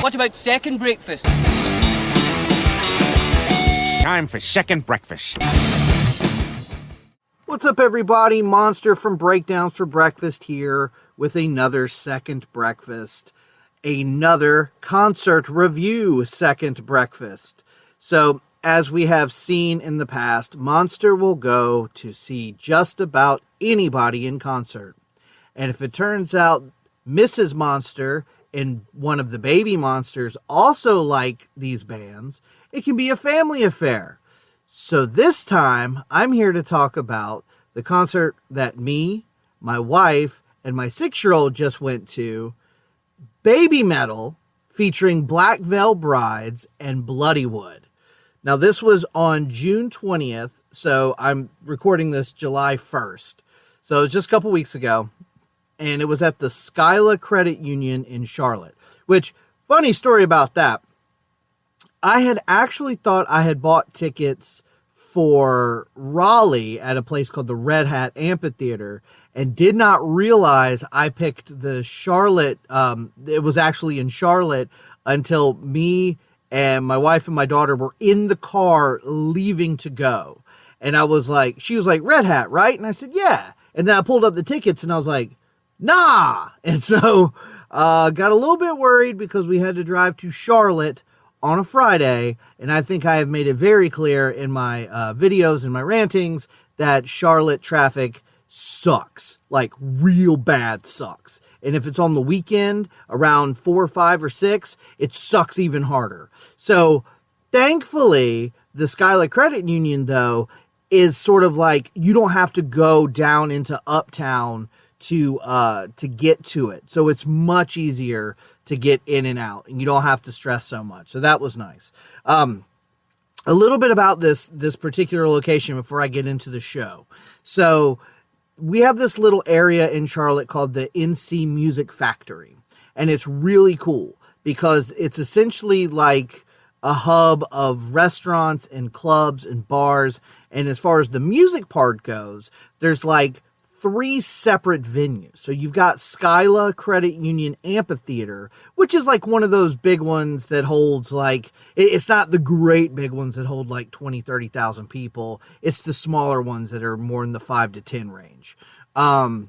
What about second breakfast? Time for second breakfast. What's up, everybody? Monster from Breakdowns for Breakfast here with another second breakfast. Another concert review second breakfast. So, as we have seen in the past, Monster will go to see just about anybody in concert. And if it turns out Mrs. Monster and one of the baby monsters also like these bands, it can be a family affair. So this time, I'm here to talk about the concert that me, my wife, and my 6-year-old just went to, BabyMetal, featuring Black Veil Brides and Bloodywood. Now, this was on June 20th, so I'm recording this July 1st. So it's just a couple weeks ago, and it was at the Skyla Credit Union in Charlotte, which, funny story about that, I had actually thought I had bought tickets for Raleigh at a place called the Red Hat Amphitheater and did not realize I picked the Charlotte, it was actually in Charlotte, until me and my wife and my daughter were in the car leaving to go. And I was like, she was like, Red Hat, right? And I said, yeah. And then I pulled up the tickets and I was like, nah. And so got a little bit worried because we had to drive to Charlotte on a Friday, and I think I have made it very clear in my videos and my rantings that Charlotte traffic sucks, like real bad sucks. And if it's on the weekend around 4, 5, or 6, it sucks even harder. So thankfully, the Skylight Credit Union, though, is sort of like you don't have to go down into Uptown to get to it. So it's much easier to get in and out, and you don't have to stress so much. So that was nice. A little bit about this particular location before I get into the show. So we have this little area in Charlotte called the NC Music Factory, and it's really cool because it's essentially like a hub of restaurants and clubs and bars. And as far as the music part goes, there's like 3 separate venues. So you've got Skyla Credit Union Amphitheater, which is like one of those big ones that holds like, it's not the great big ones that hold like 20, 30,000 people. It's the smaller ones that are more in the 5 to 10 range. But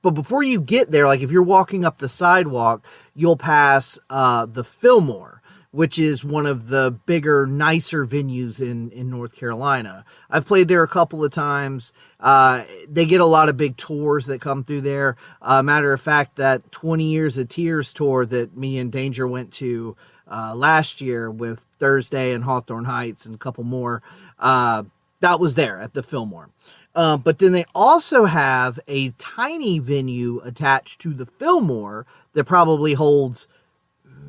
before you get there, like if you're walking up the sidewalk, you'll pass the Fillmore, which is one of the bigger, nicer venues in North Carolina. I've played there a couple of times. They get a lot of big tours that come through there. Matter of fact, that 20 Years of Tears tour that me and Danger went to last year with Thursday and Hawthorne Heights and a couple more, that was there at the Fillmore. But then they also have a tiny venue attached to the Fillmore that probably holds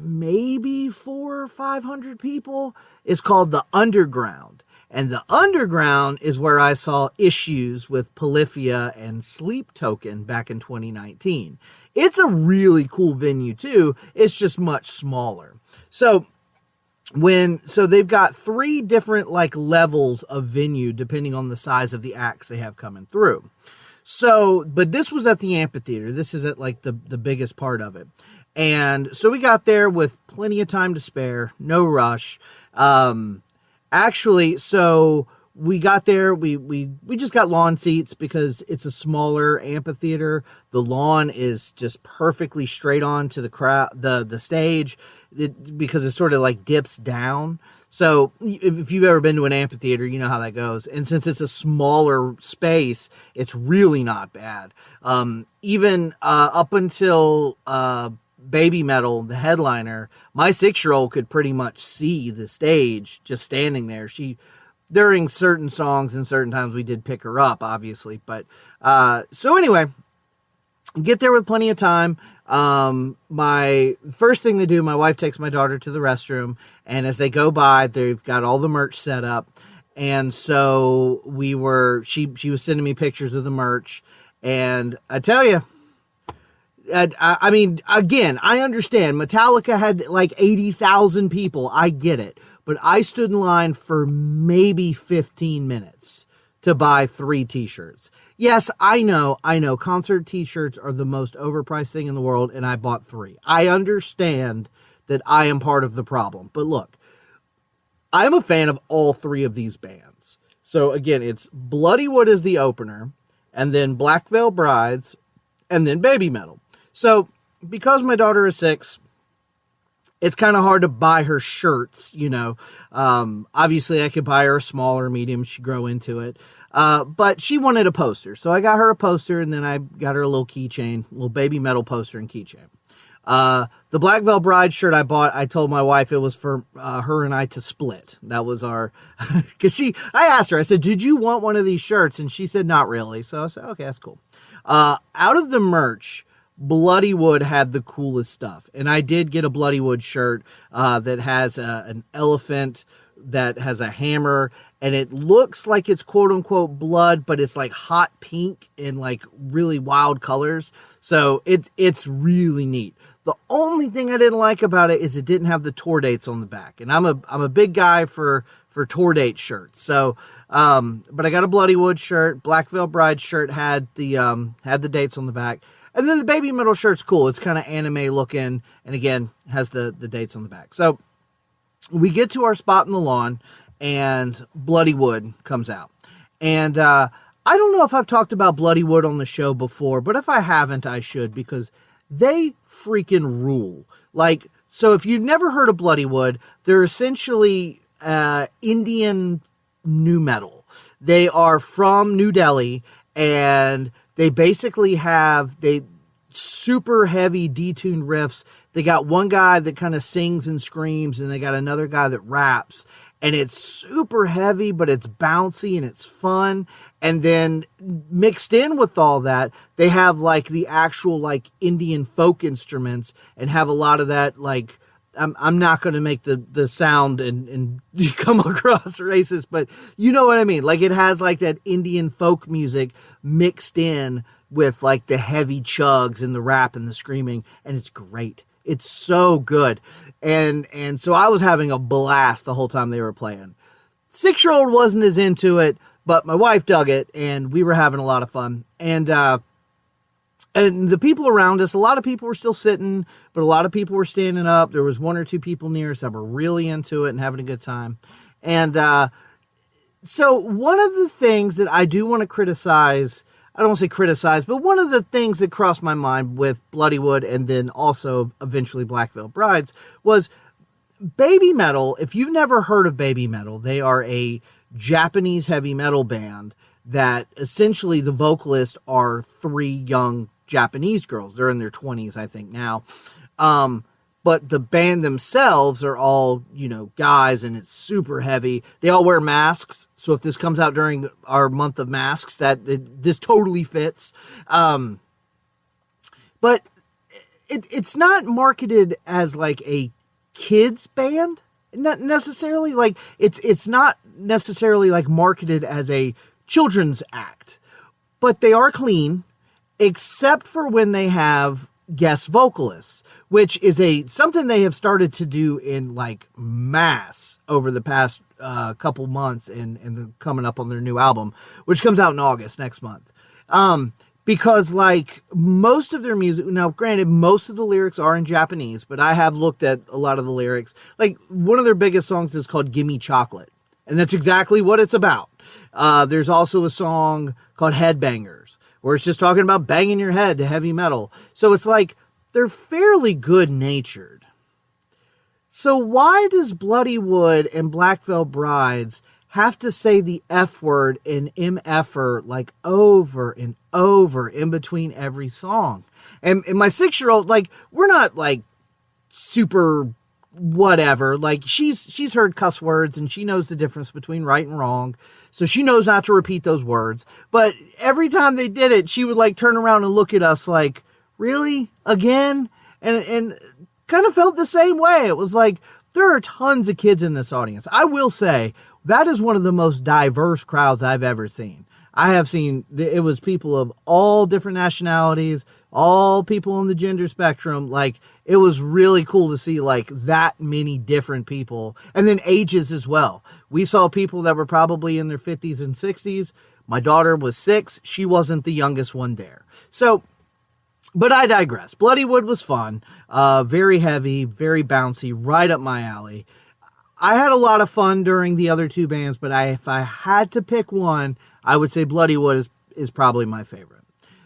maybe 400 or 500 people. Is called the Underground. And the Underground is where I saw Issues with Polyphia and Sleep Token back in 2019. It's a really cool venue too. It's just much smaller. So they've got 3 different like levels of venue depending on the size of the acts they have coming through. So, but this was at the amphitheater. This is at like the biggest part of it. And so we got there with plenty of time to spare, no rush. Actually, so we got there, we just got lawn seats because it's a smaller amphitheater. The lawn is just perfectly straight on to the crowd, the stage, because it sort of like dips down. So if you've ever been to an amphitheater, you know how that goes. And since it's a smaller space, it's really not bad. Even up until BabyMetal, the headliner, my 6-year-old could pretty much see the stage just standing there. During certain songs and certain times we did pick her up, obviously. But so anyway, get there with plenty of time. My first thing to do, my wife takes my daughter to the restroom, and as they go by, they've got all the merch set up. And so she was sending me pictures of the merch, and I tell you, I mean, again, I understand Metallica had like 80,000 people. I get it. But I stood in line for maybe 15 minutes to buy 3 t-shirts. Yes, I know. Concert t-shirts are the most overpriced thing in the world, and I bought 3. I understand that I am part of the problem. But look, I'm a fan of all 3 of these bands. So again, it's Bloodywood is the opener, and then Black Veil Brides, and then BabyMetal. So because my daughter is 6, it's kind of hard to buy her shirts, Obviously, I could buy her a small or medium. She'd grow into it. But she wanted a poster. So I got her a poster, and then I got her a little keychain, a little BabyMetal poster and keychain. The Black Veil Bride shirt I bought, I told my wife it was for her and I to split. That was our... Because I asked her, I said, did you want one of these shirts? And she said, not really. So I said, okay, that's cool. Out of the merch... Bloodywood had the coolest stuff. And I did get a Bloodywood shirt that has an elephant that has a hammer. And it looks like it's quote-unquote blood, but it's like hot pink in like really wild colors. So it's really neat. The only thing I didn't like about it is it didn't have the tour dates on the back. And I'm a big guy for tour date shirts. So, but I got a Bloodywood shirt. Black Veil Bride shirt had the dates on the back. And then the BabyMetal shirt's cool. It's kind of anime looking, and again, has the dates on the back. So we get to our spot in the lawn, and Bloodywood comes out. And I don't know if I've talked about Bloodywood on the show before, but if I haven't, I should, because they freaking rule. Like, so if you've never heard of Bloodywood, they're essentially Indian nu metal. They are from New Delhi, and they basically have super heavy detuned riffs. They got one guy that kind of sings and screams, and they got another guy that raps. And it's super heavy, but it's bouncy and it's fun. And then mixed in with all that, they have like the actual like Indian folk instruments and have a lot of that like... I'm not going to make the sound and come across racist, but you know what I mean? Like it has like that Indian folk music mixed in with like the heavy chugs and the rap and the screaming, and it's great. It's so good. And so I was having a blast the whole time they were playing. 6-year-old wasn't as into it, but my wife dug it, and we were having a lot of fun. And the people around us, a lot of people were still sitting, but a lot of people were standing up. There was 1 or 2 people near us that were really into it and having a good time. And so one of the things that I do want to criticize, I don't want to say criticize, but one of the things that crossed my mind with Bloodywood and then also eventually Black Veil Brides was BabyMetal. If you've never heard of BabyMetal, they are a Japanese heavy metal band that essentially the vocalists are 3 young Japanese girls. They're in their 20s, I think, now. But the band themselves are all, guys, and it's super heavy. They all wear masks. So if this comes out during our month of masks, this totally fits. But it's not marketed as like a kids band, not necessarily. Like it's not necessarily like marketed as a children's act, but they are clean, except for when they have guest vocalists, which is something they have started to do in like mass over the past couple months and coming up on their new album, which comes out in August next month. Because like most of their music, now granted, most of the lyrics are in Japanese, but I have looked at a lot of the lyrics. Like one of their biggest songs is called Gimme Chocolate, and that's exactly what it's about. There's also a song called Headbangers, where it's just talking about banging your head to heavy metal. So it's like, they're fairly good-natured. So why does Bloodywood and Black Veil Brides have to say the F word and MFer like over and over in between every song? And my 6-year-old, like, we're not like super whatever. Like she's heard cuss words and she knows the difference between right and wrong. So she knows not to repeat those words. But every time they did it, she would like turn around and look at us like, really? Again? And kind of felt the same way. It was like, there are tons of kids in this audience. I will say, that is one of the most diverse crowds I've ever seen. I have seen, it was people of all different nationalities, all people on the gender spectrum. Like, it was really cool to see like that many different people. And then ages as well. We saw people that were probably in their 50s and 60s. My daughter was 6. She wasn't the youngest one there. So, but I digress. Bloodywood was fun. Very heavy, very bouncy, right up my alley. I had a lot of fun during the other two bands, but if I had to pick one, I would say Bloodywood is probably my favorite.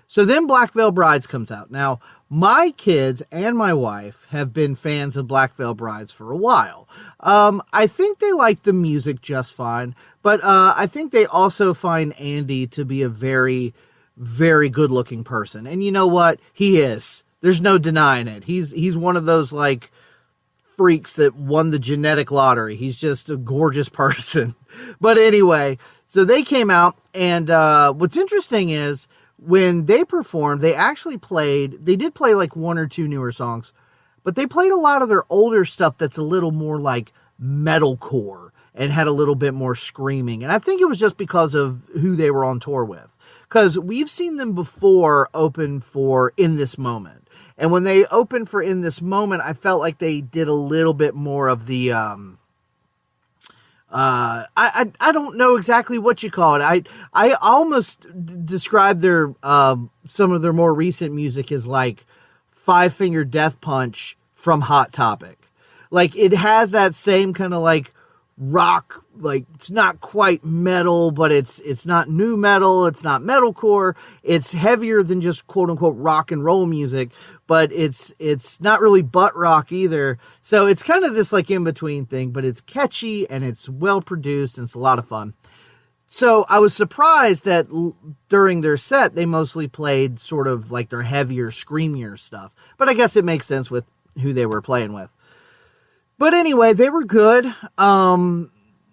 So then Black Veil Brides comes out. Now, my kids and my wife have been fans of Black Veil Brides for a while. I think they like the music just fine, but I think they also find Andy to be a very, very good-looking person. And you know what? He is. There's no denying it. He's one of those, like, freaks that won the genetic lottery. He's just a gorgeous person. But anyway, so they came out, and what's interesting is when they performed, they did play like one or two newer songs, but they played a lot of their older stuff that's a little more like metalcore and had a little bit more screaming. And I think it was just because of who they were on tour with. Because we've seen them before open for In This Moment. And when they opened for In This Moment, I felt like they did a little bit more of the, I don't know exactly what you call it. I almost describe their, some of their more recent music as like Five Finger Death Punch from Hot Topic. Like it has that same kind of like rock, like it's not quite metal, but it's not new metal, it's not metalcore, it's heavier than just quote unquote rock and roll music, but it's not really butt rock either. So it's kind of this like in between thing, but it's catchy and it's well produced and it's a lot of fun. So I was surprised that during their set they mostly played sort of like their heavier, screamier stuff, but I guess it makes sense with who they were playing with. But anyway, they were good.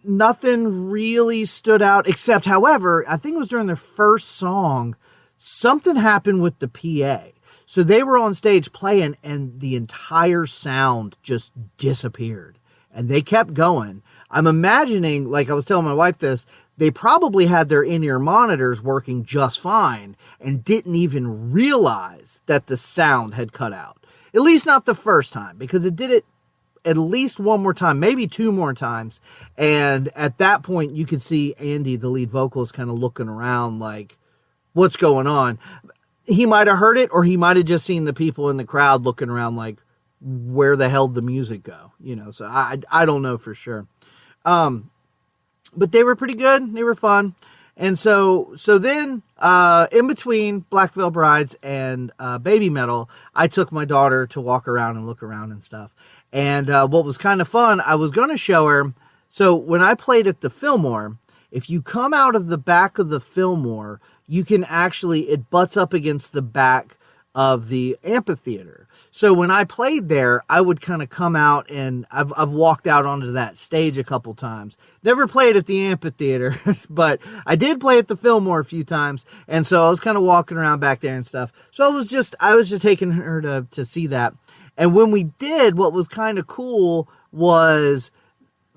Nothing really stood out, except, however, I think it was during their first song, something happened with the PA. So they were on stage playing, and the entire sound just disappeared. And they kept going. I'm imagining, like I was telling my wife this, they probably had their in-ear monitors working just fine and didn't even realize that the sound had cut out. At least not the first time, because it did it at least one more time, maybe two more times. And at that point, you could see Andy, the lead vocalist, kind of looking around like, what's going on? He might have heard it, or he might have just seen the people in the crowd looking around like, where the hell did the music go? You know, so I don't know for sure. But they were pretty good. They were fun. And so then, in between Black Veil Brides and BabyMetal, I took my daughter to walk around and look around and stuff. And what was kind of fun, I was going to show her. So when I played at the Fillmore, if you come out of the back of the Fillmore, you can actually, it butts up against the back of the amphitheater. So when I played there, I would kind of come out, and I've walked out onto that stage a couple times. Never played at the amphitheater, but I did play at the Fillmore a few times. And so I was kind of walking around back there and stuff. So I was just taking her to see that. And when we did, what was kind of cool was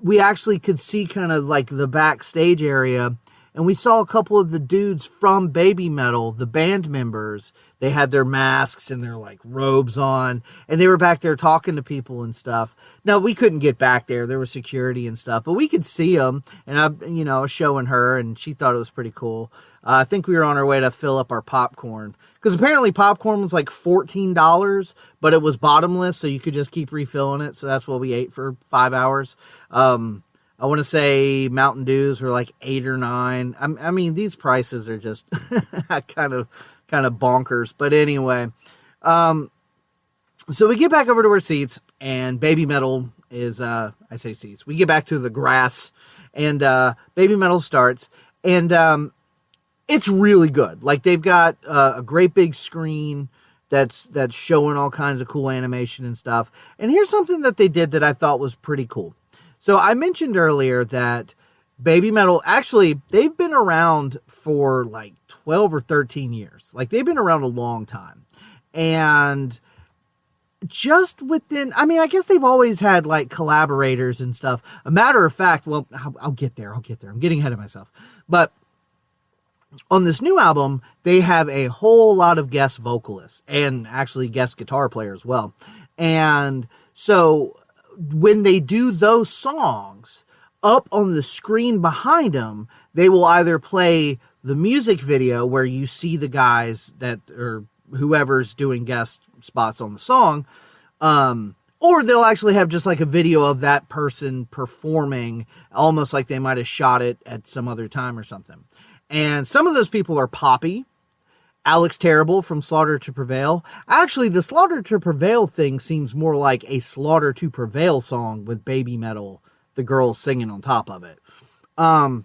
we actually could see kind of like the backstage area, and we saw a couple of the dudes from BabyMetal, the band members. They had their masks and their like robes on, and they were back there talking to people and stuff. Now we couldn't get back there. There was security and stuff, but we could see them. And I was showing her, and she thought it was pretty cool. I think we were on our way to fill up our popcorn, because apparently popcorn was like $14, but it was bottomless, so you could just keep refilling it. So that's what we ate for 5 hours. I want to say Mountain Dews were like $8 or $9. I mean, these prices are just kind of bonkers. But anyway, so we get back over to our seats, and BabyMetal is, I say seats. We get back to the grass, and BabyMetal starts, and it's really good. Like, they've got a great big screen that's showing all kinds of cool animation and stuff. And here's something that they did that I thought was pretty cool. So I mentioned earlier that BabyMetal, actually, they've been around for like 12 or 13 years. Like, they've been around a long time. And just within, I mean, I guess they've always had like collaborators and stuff. A matter of fact, well, I'll get there. I'm getting ahead of myself. But on this new album, they have a whole lot of guest vocalists and actually guest guitar players as well. And so when they do those songs, up on the screen behind them, they will either play the music video where you see the guys that, or whoever's doing guest spots on the song, or they'll actually have just like a video of that person performing, almost like they might have shot it at some other time or something. And some of those people are Poppy, Alex Terrible from Slaughter to Prevail. Actually, the Slaughter to Prevail thing seems more like a Slaughter to Prevail song with BabyMetal, the girls singing on top of it. And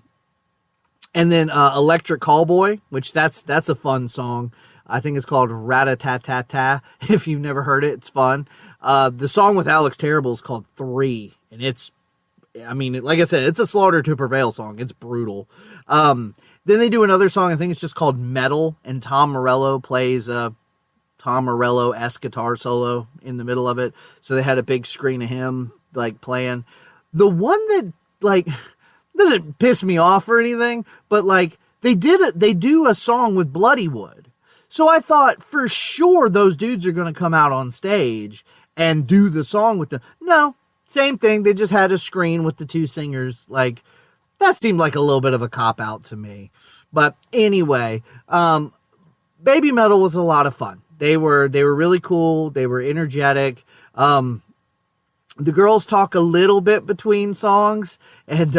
then Electric Callboy, which that's a fun song. I think it's called Rat-a-tat-tat-ta. If you've never heard it, it's fun. The song with Alex Terrible is called 3, and it's, I mean, like I said, it's a Slaughter to Prevail song. It's brutal. Then they do another song, I think it's just called Metal, and Tom Morello plays a Tom Morello-esque guitar solo in the middle of it. So they had a big screen of him, like, playing. The one that, like, doesn't piss me off or anything, but, like, they do a song with Bloodywood. So I thought for sure those dudes are going to come out on stage and do the song with them. No, same thing. They just had a screen with the two singers. Like, that seemed like a little bit of a cop-out to me. But anyway, BabyMetal was a lot of fun. They were really cool. They were energetic. The girls talk a little bit between songs, and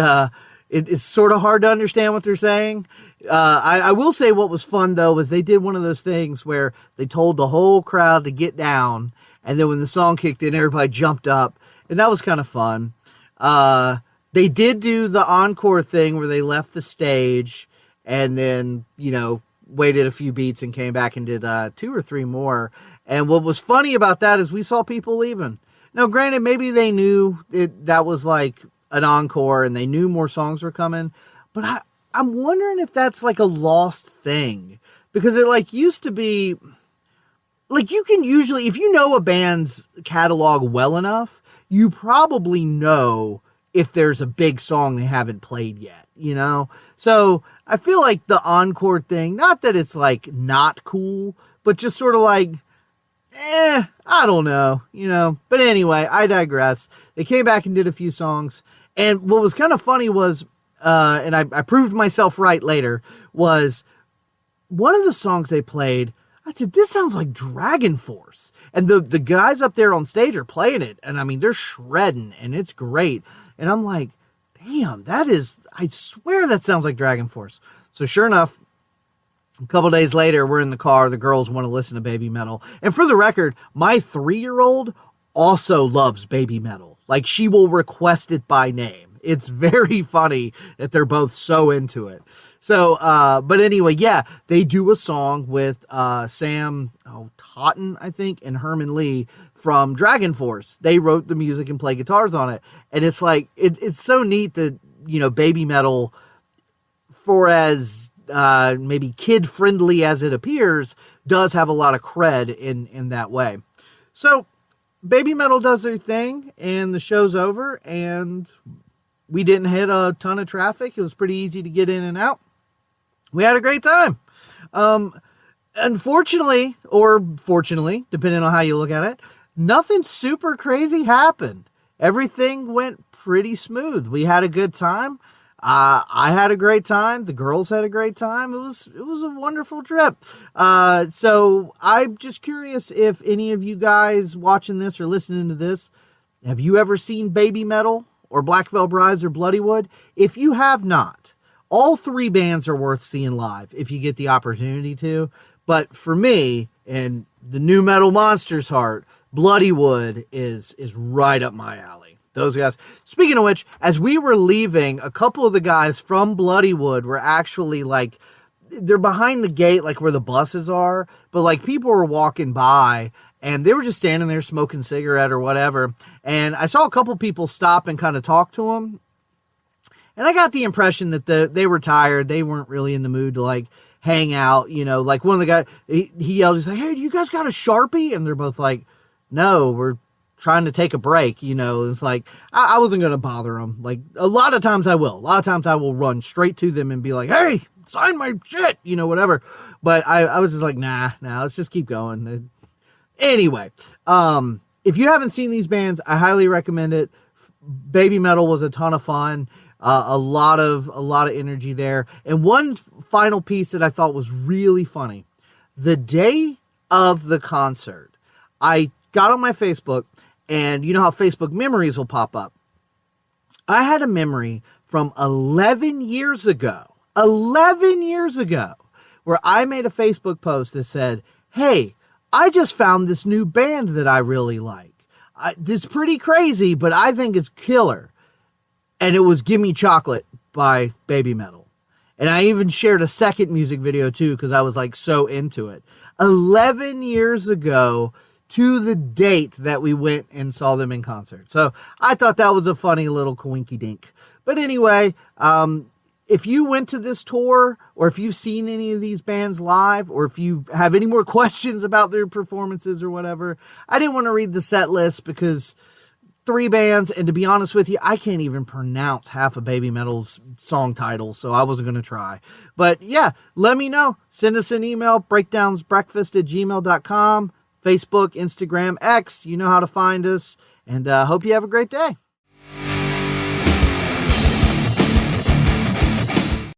it's sort of hard to understand what they're saying. I will say what was fun, though, was they did one of those things where they told the whole crowd to get down, and then when the song kicked in, everybody jumped up, and that was kind of fun. They did do the encore thing where they left the stage and then, you know, waited a few beats and came back and did 2 or 3 more. And what was funny about that is we saw people leaving. Now, granted, maybe they knew that was like an encore and they knew more songs were coming, but I'm wondering if that's like a lost thing, because it like used to be like, you can usually, if you know a band's catalog well enough, you probably know if there's a big song they haven't played yet, you know? So I feel like the encore thing, not that it's like not cool, but just sort of like, I don't know, you know? But anyway, I digress. They came back and did a few songs. And what was kind of funny was, and I proved myself right later, was one of the songs they played, I said, this sounds like Dragon Force. And the guys up there on stage are playing it. And I mean, they're shredding and it's great. And I'm like, damn, I swear that sounds like Dragon Force. So sure enough, a couple days later, we're in the car. The girls want to listen to BabyMetal. And for the record, my 3-year-old also loves BabyMetal. Like, she will request it by name. It's very funny that they're both so into it. So, but anyway, yeah, they do a song with Sam Totten, I think, and Herman Lee from Dragon Force. They wrote the music and play guitars on it. And it's like, it's so neat that, you know, BabyMetal, for as maybe kid-friendly as it appears, does have a lot of cred in that way. So, BabyMetal does their thing, and the show's over, and we didn't hit a ton of traffic. It was pretty easy to get in and out. We had a great time. Unfortunately, or fortunately, depending on how you look at it, nothing super crazy happened. Everything went pretty smooth. We had a good time. I had a great time. The girls had a great time. It was a wonderful trip. So I'm just curious if any of you guys watching this or listening to this, have you ever seen BabyMetal or Black Veil Brides or Bloodywood? If you have not, all 3 bands are worth seeing live if you get the opportunity to. But for me, and the new metal monster's heart, Bloodywood is right up my alley. Those guys. Speaking of which, as we were leaving, a couple of the guys from Bloodywood were actually like, they're behind the gate, like where the buses are, but like people were walking by and they were just standing there smoking a cigarette or whatever. And I saw a couple people stop and kind of talk to them. And I got the impression that they were tired. They weren't really in the mood to like hang out, you know, like one of the guys, he yelled, he's like, "Hey, do you guys got a Sharpie?" And they're both like, "No, we're trying to take a break." You know, it's like, I wasn't going to bother them. Like, a lot of times I will. A lot of times I will run straight to them and be like, "Hey, sign my shit," you know, whatever. But I was just like, nah, let's just keep going. Anyway, if you haven't seen these bands, I highly recommend it. BabyMetal was a ton of fun. A lot of energy there. And one final piece that I thought was really funny. The day of the concert, I got on my Facebook, and you know how Facebook memories will pop up. I had a memory from 11 years ago, where I made a Facebook post that said, hey, I just found this new band that I really like. This is pretty crazy, but I think it's killer. And it was Gimme Chocolate by BabyMetal. And I even shared a second music video too, because I was like so into it. 11 years ago to the date that we went and saw them in concert. So I thought that was a funny little coinky dink. But anyway, if you went to this tour, or if you've seen any of these bands live, or if you have any more questions about their performances or whatever, I didn't want to read the set list because 3 bands, and to be honest with you, I can't even pronounce half of BabyMetal's song titles, so I wasn't going to try. But yeah, let me know. Send us an email, breakdownsbreakfast@gmail.com, Facebook, Instagram, X. You know how to find us, and hope you have a great day.